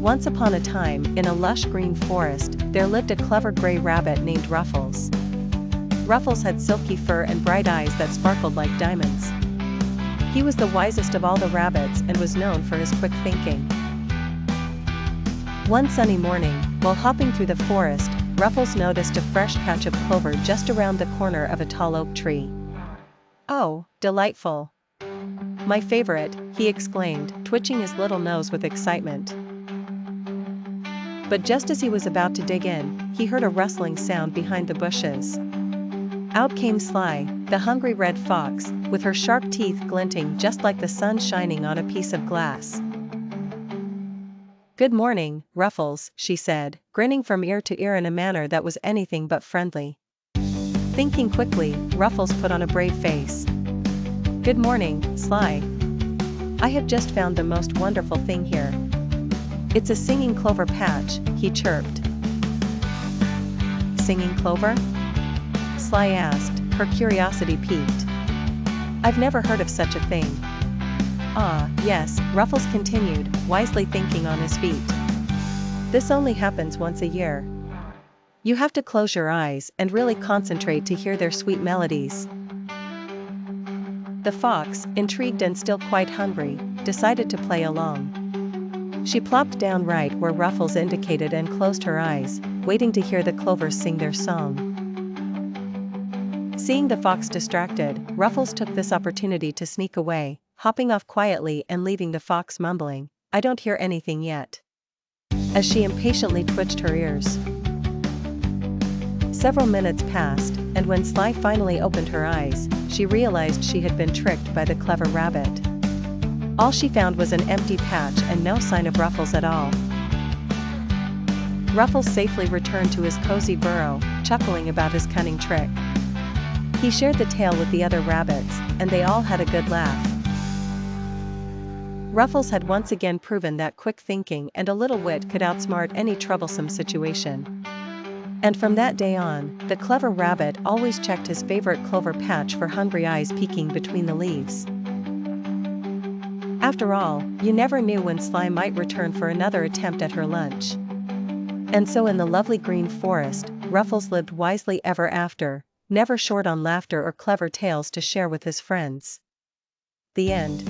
Once upon a time, in a lush green forest, there lived a clever gray rabbit named Ruffles. Ruffles had silky fur and bright eyes that sparkled like diamonds. He was the wisest of all the rabbits and was known for his quick thinking. One sunny morning, while hopping through the forest, Ruffles noticed a fresh patch of clover just around the corner of a tall oak tree. "Oh, delightful! My favorite," he exclaimed, twitching his little nose with excitement. But just as he was about to dig in, he heard a rustling sound behind the bushes. Out came Sly, the hungry red fox, with her sharp teeth glinting just like the sun shining on a piece of glass. "Good morning, Ruffles," she said, grinning from ear to ear in a manner that was anything but friendly. Thinking quickly, Ruffles put on a brave face. "Good morning, Sly. I have just found the most wonderful thing here. It's a singing clover patch," he chirped. "Singing clover?" Sly asked, her curiosity piqued. "I've never heard of such a thing." "Ah, yes," Ruffles continued, wisely thinking on his feet. "This only happens once a year. You have to close your eyes and really concentrate to hear their sweet melodies." The fox, intrigued and still quite hungry, decided to play along. She plopped down right where Ruffles indicated and closed her eyes, waiting to hear the clovers sing their song. Seeing the fox distracted, Ruffles took this opportunity to sneak away, hopping off quietly and leaving the fox mumbling, "I don't hear anything yet," as she impatiently twitched her ears. Several minutes passed, and when Sly finally opened her eyes, she realized she had been tricked by the clever rabbit. All she found was an empty patch and no sign of Ruffles at all. Ruffles safely returned to his cozy burrow, chuckling about his cunning trick. He shared the tale with the other rabbits, and they all had a good laugh. Ruffles had once again proven that quick thinking and a little wit could outsmart any troublesome situation. And from that day on, the clever rabbit always checked his favorite clover patch for hungry eyes peeking between the leaves. After all, you never knew when Sly might return for another attempt at her lunch. And so in the lovely green forest, Ruffles lived wisely ever after, never short on laughter or clever tales to share with his friends. The end.